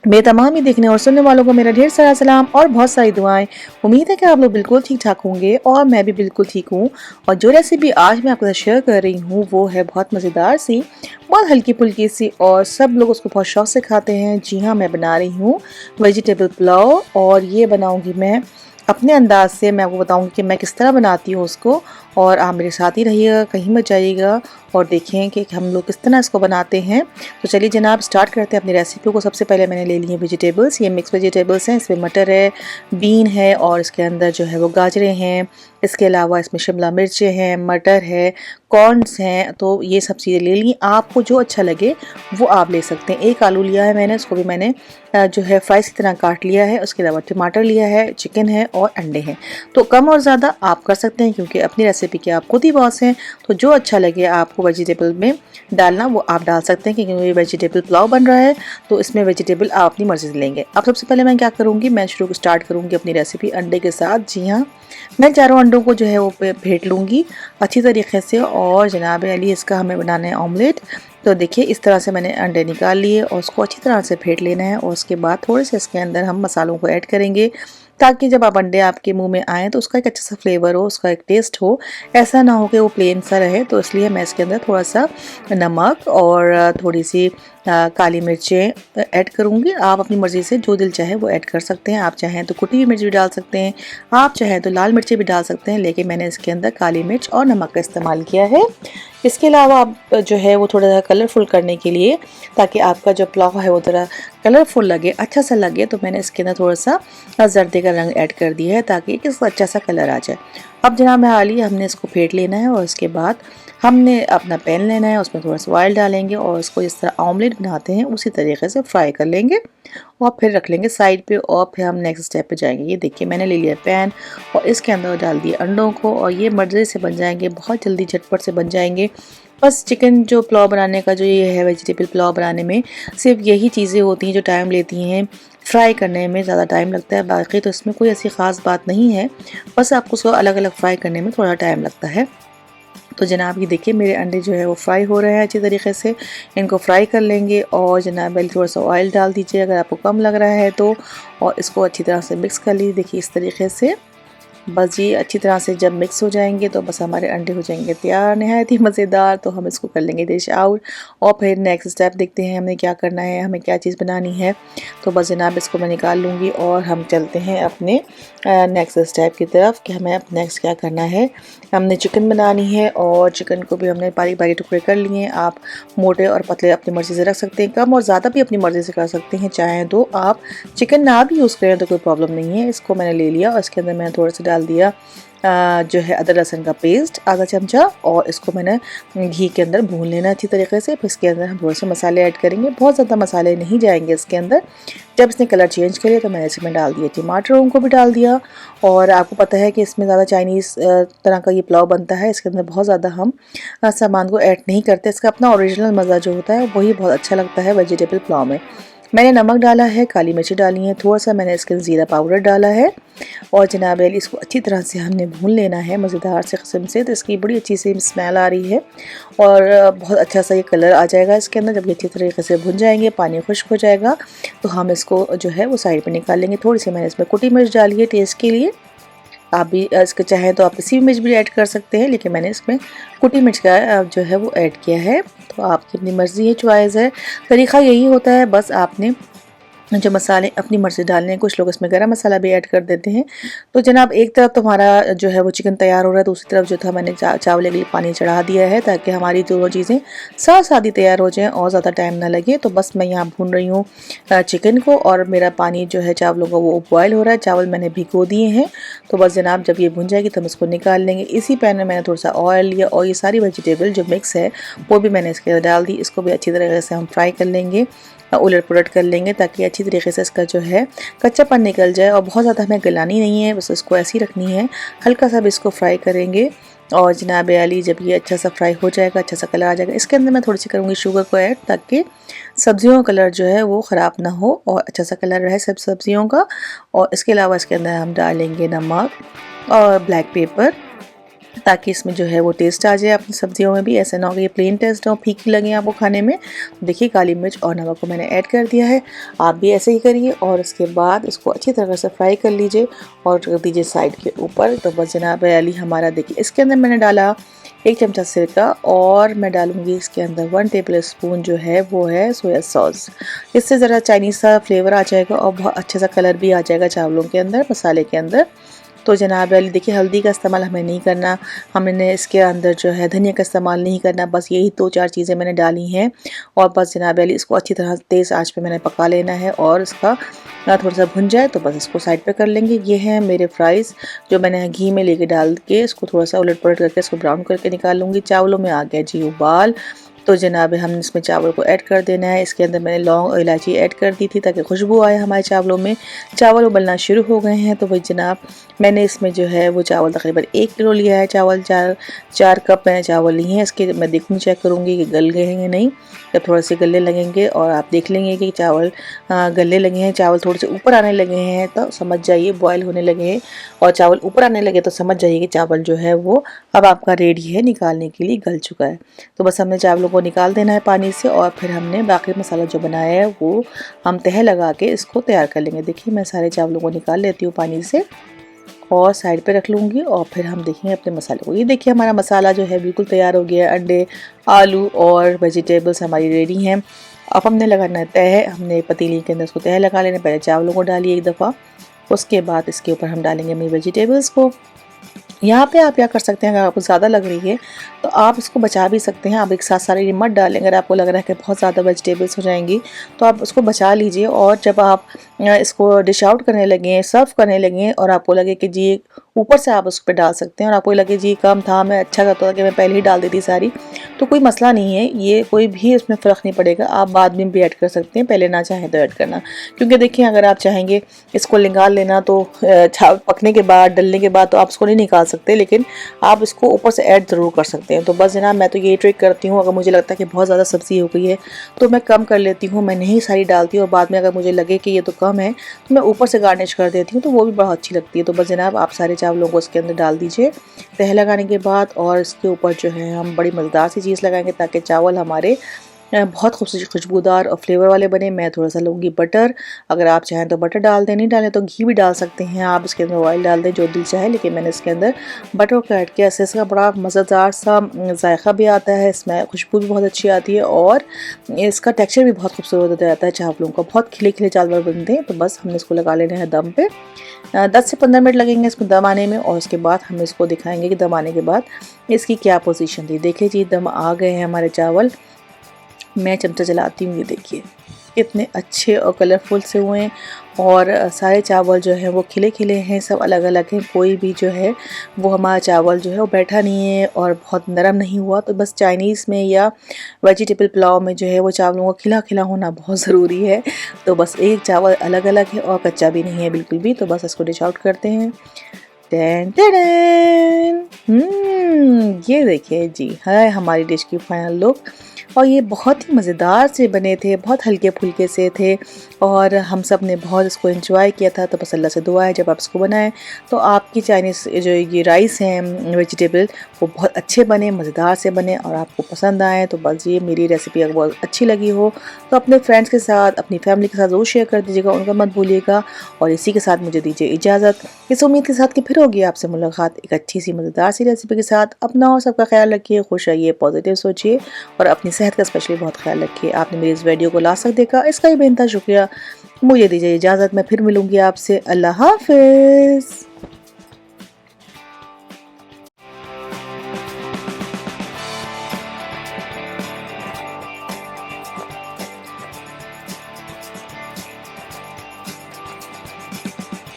मेरे तमाम ही देखने और सुनने वालों को मेरा ढेर सारा सलाम और बहुत सारी दुआएं। उम्मीद है कि आप लोग बिल्कुल ठीक ठाक होंगे और मैं भी बिल्कुल ठीक हूँ। और जो रेसिपी आज मैं आपके साथ शेयर कर रही हूँ वो है बहुत मज़ेदार सी, बहुत हल्की फुल्की सी और सब लोग उसको बहुत शौक से खाते हैं। जी हाँ, मैं बना रही हूँ वेजिटेबल पुलाव और ये बनाऊँगी मैं अपने अंदाज से। मैं आपको बताऊँगी कि मैं किस तरह बनाती हूँ उसको, और आप मेरे साथ ही रहिएगा, कहीं मत जाइएगा और देखें कि हम लोग किस तरह इसको बनाते हैं। तो चलिए जनाब, स्टार्ट करते हैं अपनी रेसिपी को। सबसे पहले मैंने ले लिए वेजिटेबल्स, ये मिक्स वेजिटेबल्स हैं। इसमें मटर है, बीन है और इसके अंदर जो है वो गाजरें हैं। इसके अलावा इसमें शिमला मिर्चें हैं, मटर है, कॉर्नस हैं। तो ये सब चीज़ें ले ली, आपको जो अच्छा लगे वो आप ले सकते हैं। एक आलू लिया है मैंने, उसको भी मैंने जो है फ्राइज की तरह काट लिया है। उसके अलावा टमाटर लिया है, चिकन है और अंडे हैं। तो कम और ज़्यादा आप कर सकते हैं क्योंकि अपनी रेसिपी के आप खुद ही बॉस हैं। तो जो अच्छा लगे आपको वेजिटेबल में डालना वो आप डाल सकते हैं, क्योंकि ये वेजिटेबल पुलाव बन रहा है तो इसमें वेजिटेबल आप अपनी मर्ज़ी से लेंगे। अब सबसे पहले मैं क्या करूँगी, मैं स्टार्ट करूँगी अपनी रेसिपी अंडे के साथ। जी हाँ, मैं चारों अंडों को जो है वो फेंट लूँगी अच्छी तरीके से। और जनाब अली, इसका हमें बनाना है ऑमलेट। तो देखिए इस तरह से मैंने अंडे निकाल लिए और उसको अच्छी तरह से फेंट लेना है। और उसके बाद थोड़े से इसके अंदर हम मसालों को ऐड करेंगे ताकि जब आप अंडे आपके मुंह में आए तो उसका एक अच्छा सा फ्लेवर हो, उसका एक टेस्ट हो। ऐसा ना हो कि वो प्लेन सा रहे। तो इसलिए मैं इसके अंदर थोड़ा सा नमक और थोड़ी सी काली मिर्चें ऐड करूँगी। आप अपनी मर्ज़ी से जो दिल चाहे वो ऐड कर सकते हैं। आप चाहें तो कुटी हुई मिर्च भी डाल सकते हैं, आप चाहें तो लाल मिर्चें भी डाल सकते हैं, लेकिन मैंने इसके अंदर काली मिर्च और नमक का इस्तेमाल किया है। इसके अलावा आप जो है वो थोड़ा सा कलरफुल करने के लिए, ताकि आपका जो पुलाव है वो थोड़ा कलरफुल लगे, अच्छा सा लगे, तो मैंने इसके अंदर थोड़ा सा जर्दे का रंग ऐड कर दिया है ताकि इसका अच्छा सा कलर आ जाए। अब जनाब मैं आली, हमने इसको फेंट लेना है और उसके बाद हमने अपना पैन लेना है, उसमें थोड़ा सा ऑयल डालेंगे और उसको जिस तरह ऑमलेट बनाते हैं उसी तरीके से फ्राई कर लेंगे और फिर रख लेंगे साइड पे। और फिर हम नेक्स्ट स्टेप पे जाएंगे। ये देखिए मैंने ले लिया पैन और इसके अंदर डाल दिए अंडों को और ये मर्ज़ी से बन जाएंगे, बहुत जल्दी झटपट से बन जाएंगे। बस चिकन जो पुलाव बनाने का जो ये है, वेजिटेबल पुलाव बनाने में सिर्फ यही चीज़ें होती हैं जो टाइम लेती हैं। फ्राई करने में ज़्यादा टाइम लगता है, बाकी तो इसमें कोई ऐसी ख़ास बात नहीं है। बस आपको उसको अलग अलग फ्राई करने में थोड़ा टाइम लगता है। तो जनाब ये देखिए मेरे अंडे जो है वो फ्राई हो रहे हैं अच्छी तरीके से। इनको फ्राई कर लेंगे और जनाब पहले थोड़ा सा ऑयल डाल दीजिए अगर आपको कम लग रहा है तो, और इसको अच्छी तरह से मिक्स कर लीजिए। देखिए इस तरीके से बस ये अच्छी तरह से जब मिक्स हो जाएंगे तो बस हमारे अंडे हो जाएंगे तैयार, नहायत ही मज़ेदार। तो हम इसको कर लेंगे डिश आउट और फिर नेक्स्ट स्टेप देखते हैं हमें क्या करना है, हमें क्या चीज़ बनानी है। तो बस जनाब इसको मैं निकाल लूँगी और हम चलते हैं अपने नेक्स्ट स्टेप की तरफ कि हमें अब नेक्स्ट क्या करना है। हमने चिकन बनानी है और चिकन को भी हमने बारीक बारीक टुकड़े कर लिए हैं। आप मोटे और पतले अपनी मर्ज़ी से रख सकते हैं, कम और ज़्यादा भी अपनी मर्ज़ी से कर सकते हैं। चाहें तो आप चिकन ना भी यूज़ करें तो कोई प्रॉब्लम नहीं है। इसको मैंने ले लिया और इसके अंदर मैंने थोड़ा सा डाल दिया जो है अदरक लहसुन का पेस्ट आधा चमचा, और इसको मैंने घी के अंदर भून लेना अच्छी तरीके से। फिर इसके अंदर हम थोड़े से मसाले ऐड करेंगे, बहुत ज़्यादा मसाले नहीं जाएंगे इसके अंदर। जब इसने कलर चेंज करे तो मैंने इसमें डाल दिया टमाटरों को भी डाल दिया। और आपको पता है कि इसमें ज़्यादा चाइनीज़ तरह का ये पुलाव बनता है, इसके अंदर बहुत ज़्यादा हम सामान को ऐड नहीं करते। इसका अपना ओरिजिनल मज़ा जो होता है वही बहुत अच्छा लगता है वेजिटेबल पुलाव में। मैंने नमक डाला है, काली मिर्ची डाली है, थोड़ा सा मैंने इसके ज़ीरा पाउडर डाला है और जनाब अली इसको अच्छी तरह से हमने भून लेना है मज़ेदार से किस्म से। तो इसकी बड़ी अच्छी सी स्मेल आ रही है और बहुत अच्छा सा ये कलर आ जाएगा इसके अंदर। जब ये अच्छी तरीके से भुन जाएंगे, पानी खुश्क हो जाएगा तो हम इसको जो है वो साइड पे निकाल लेंगे। थोड़ी सी मैंने इसमें कुटी मिर्च डाली है टेस्ट के लिए। आप भी इसको चाहें तो आप किसी भी मिर्च भी ऐड कर सकते हैं, लेकिन मैंने इसमें कुटी मिर्च का जो है वो ऐड किया है। तो आपकी अपनी मर्ज़ी है, चॉइस है, तरीक़ा यही होता है। बस आपने जो मसाले अपनी मर्ज़ी डालने हैं, कुछ लोग इसमें गरम मसाला भी ऐड कर देते हैं। तो जनाब एक तरफ तो हमारा जो है वो चिकन तैयार हो रहा है, दूसरी तरफ जो था मैंने चावल के लिए पानी चढ़ा दिया है ताकि हमारी दोनों चीज़ें साथ साथ ही तैयार हो जाएं और ज़्यादा टाइम ना लगे। तो बस मैं यहाँ भून रही हूँ चिकन को और मेरा पानी जो है चावलों का वो बॉयल हो रहा है। चावल मैंने भिगो दिए हैं। तो बस जनाब जब ये भुन जाएगी तो हम इसको निकाल लेंगे। इसी पैन में मैंने थोड़ा सा ऑयल लिया और ये सारी वेजिटेबल जो मिक्स है वो भी मैंने इसके अंदर डाल दी। इसको भी अच्छी तरीके से हम फ्राई कर लेंगे, उलट पुलट कर लेंगे ताकि अच्छी तरीके से इसका जो है कच्चापन निकल जाए। और बहुत ज़्यादा हमें गलानी नहीं है, बस इसको ऐसी रखनी है, हल्का सा भी इसको फ्राई करेंगे। और जनाब आली जब ये अच्छा सा फ्राई हो जाएगा, अच्छा सा कलर आ जाएगा, इसके अंदर मैं थोड़ी सी करूँगी शुगर को ऐड ताकि सब्जियों का कलर जो है वो ख़राब ना हो और अच्छा सा कलर रहे सब सब्जियों का। और इसके अलावा इसके अंदर हम डालेंगे नमक और ब्लैक पेपर ताकि इसमें जो है वो टेस्ट आ जाए अपनी सब्जियों में भी। ऐसा ना हो कि ये प्लेन टेस्ट हो, फीकी लगे आपको खाने में। देखिए काली मिर्च और नमक को मैंने ऐड कर दिया है, आप भी ऐसे ही करिए। और उसके बाद इसको अच्छी तरह से फ्राई कर लीजिए और रख दीजिए साइड के ऊपर। तो बस जनाब अली हमारा देखिए इसके अंदर मैंने डाला 1 चमचा सिरका और मैं डालूँगी इसके अंदर 1 टेबल स्पून जो है वो है सोया सॉस। इससे ज़रा चाइनीज़ सा फ्लेवर आ जाएगा और बहुत अच्छा सा कलर भी आ जाएगा चावलों के अंदर, मसाले के अंदर। तो जनाब अली देखिए हल्दी का इस्तेमाल हमें नहीं करना, हमने इसके अंदर जो है धनिया का इस्तेमाल नहीं करना, बस यही 2-4 चीज़ें मैंने डाली हैं। और बस जनाब अली इसको अच्छी तरह तेज़ आंच पे मैंने पका लेना है और इसका थोड़ा सा भुन जाए तो बस इसको साइड पे कर लेंगे। ये हैं मेरे फ्राइज़ जो मैंने घी में लेके डाल के इसको थोड़ा सा उलट पलट करके इसको ब्राउन करके निकाल लूँगी। चावलों में आ गया जी उबाल, तो जनाब हमने इसमें चावल को ऐड कर देना है। इसके अंदर मैंने लौंग और इलायची ऐड कर दी थी ताकि खुशबू आए हमारे चावलों में। चावल उबलना शुरू हो गए हैं तो भाई जनाब मैंने इसमें जो है वो चावल तकरीबन 1 किलो लिया है। चावल 4 कप मैंने चावल लिए हैं। इसके मैं देखूँगी, चेक करूँगी कि गल गए हैं या नहीं। जब थोड़े से गलने लगेंगे और आप देख लेंगे कि चावल गलने लगे हैं, चावल थोड़े से ऊपर आने लगे हैं तो समझ जाइए बॉयल होने लगे हैं। और चावल ऊपर आने लगे तो समझ जाइए कि चावल जो है वो अब आपका रेडी है, निकालने के लिए गल चुका है। तो बस हमने चावलों को निकाल देना है पानी से और फिर हमने बाकी मसाला जो बनाया है वो हम तह लगा के इसको तैयार कर लेंगे। देखिए मैं सारे चावलों को निकाल लेती हूँ पानी से और साइड पे रख लूँगी और फिर हम देखेंगे अपने मसाले को। ये देखिए हमारा मसाला जो है बिल्कुल तैयार हो गया है। अंडे, आलू और वेजिटेबल्स हमारी रेडी हैं। अब हमने लगाना है तह। हमने पतीली के अंदर उसको तह लगा लेना। पहले चावलों को डालिए एक दफ़ा, उसके बाद इसके ऊपर हम डालेंगे अपनी वेजिटेबल्स को। यहाँ पे आप क्या कर सकते हैं, अगर आपको ज़्यादा लग रही है तो आप इसको बचा भी सकते हैं। आप एक साथ सारे ये मत डालें। अगर आपको लग रहा है कि बहुत ज़्यादा वेजिटेबल्स हो जाएंगी तो आप उसको बचा लीजिए। और जब आप इसको डिश आउट करने लगें, सर्व करने लगें और आपको लगे कि जी ऊपर से आप उस पर डाल सकते हैं और आपको लगे जी कम था, मैं अच्छा करता था कि मैं पहले ही डाल देती सारी, तो कोई मसला नहीं है। ये कोई भी इसमें फ़र्क नहीं पड़ेगा। आप बाद में भी ऐड कर सकते हैं, पहले ना चाहें तो ऐड करना। क्योंकि देखिए अगर आप चाहेंगे इसको निकाल लेना तो पकने के बाद, डलने के बाद तो आप इसको नहीं निकाल सकते, लेकिन आप इसको ऊपर से ऐड ज़रूर कर सकते हैं। तो बस जनाब मैं तो ये ट्रिक करती हूँ, अगर मुझे लगता है कि बहुत ज़्यादा सब्ज़ी हो गई है तो मैं कम कर लेती हूँ, मैं नहीं सारी डालती हूँ। और बाद में अगर मुझे लगे कि ये तो कम है तो मैं ऊपर से गार्निश कर देती हूँ, तो वो भी बहुत अच्छी लगती है। तो बस जनाब आप सारे चावलों को इसके अंदर डाल दीजिए तह लगाने के बाद, और इसके ऊपर जो है हम बड़ी मज़ेदार सी चीज़ लगाएंगे ताकि चावल हमारे बहुत खुशबूदार और फ्लेवर वाले बने। मैं थोड़ा सा लूँगी बटर, अगर आप चाहें तो बटर डाल दें, नहीं डालें तो घी भी डाल सकते हैं आप। इसके अंदर ऑयल डाल दें जो दिल चाहे, लेकिन मैंने इसके अंदर बटर को ऐड किया। इससे इसका बड़ा मज़ेदार सा जायका भी आता है, इसमें खुशबू भी बहुत अच्छी आती है और इसका टेक्स्चर भी बहुत खूबसूरत हो जाता है चावलों का। बहुत खिले खिले चावल बनते हैं। तो बस हमने इसको लगा लेना है दम पे। 10 से 15 मिनट लगेंगे इसको दम आने में और उसके बाद हम इसको दिखाएंगे कि दम आने के बाद इसकी क्या पोजीशन थी। देखिए जी दम आ गए हैं हमारे चावल। मैं चमचा चलाती हूँ, ये देखिए कितने अच्छे और कलरफुल से हुए हैं और सारे चावल जो हैं वो खिले खिले हैं, सब अलग अलग हैं। कोई भी जो है वो हमारा चावल जो है वो बैठा नहीं है और बहुत नरम नहीं हुआ। तो बस चाइनीज़ में या वेजिटेबल पुलाव में जो है वो चावलों का खिला खिला होना बहुत ज़रूरी है। तो बस एक चावल अलग अलग है और कच्चा भी नहीं है बिल्कुल भी। तो बस इसको डिश आउट करते हैं। टन टन ये देखिए जी है हमारी डिश की फाइनल लुक। और ये बहुत ही मज़ेदार से बने थे, बहुत हल्के फुल्के से थे और हम सब ने बहुत इसको एंजॉय किया था। तो बस अल्लाह से दुआ है जब आप इसको बनाएं तो आपकी चाइनीज़ जो ये राइस हैं वेजिटेबल वो बहुत अच्छे बने, मज़ेदार से बने और आपको पसंद आए। तो बस ये मेरी रेसिपी अगर बहुत अच्छी लगी हो तो अपने फ्रेंड्स के साथ, अपनी फैमिली के साथ ज़रूर शेयर कर दीजिएगा, उनका मत भूलिएगा। और इसी के साथ मुझे दीजिए इजाज़त, इस उम्मीद के साथ कि फिर होगी आपसे मुलाकात एक अच्छी सी मज़ेदार सी रेसिपी के साथ। अपना और सबका ख्याल रखिए, खुश रहिए, पॉजिटिव सोचिए और अपनी सेहत का स्पेशली बहुत ख्याल रखिए। आपने मेरी इस वीडियो को लास्ट तक देखा, इसका ही बेनता शुक्रिया। मुझे दीजिए इजाज़त, मैं फिर मिलूँगी आपसे। अल्लाह हाफ़िज़।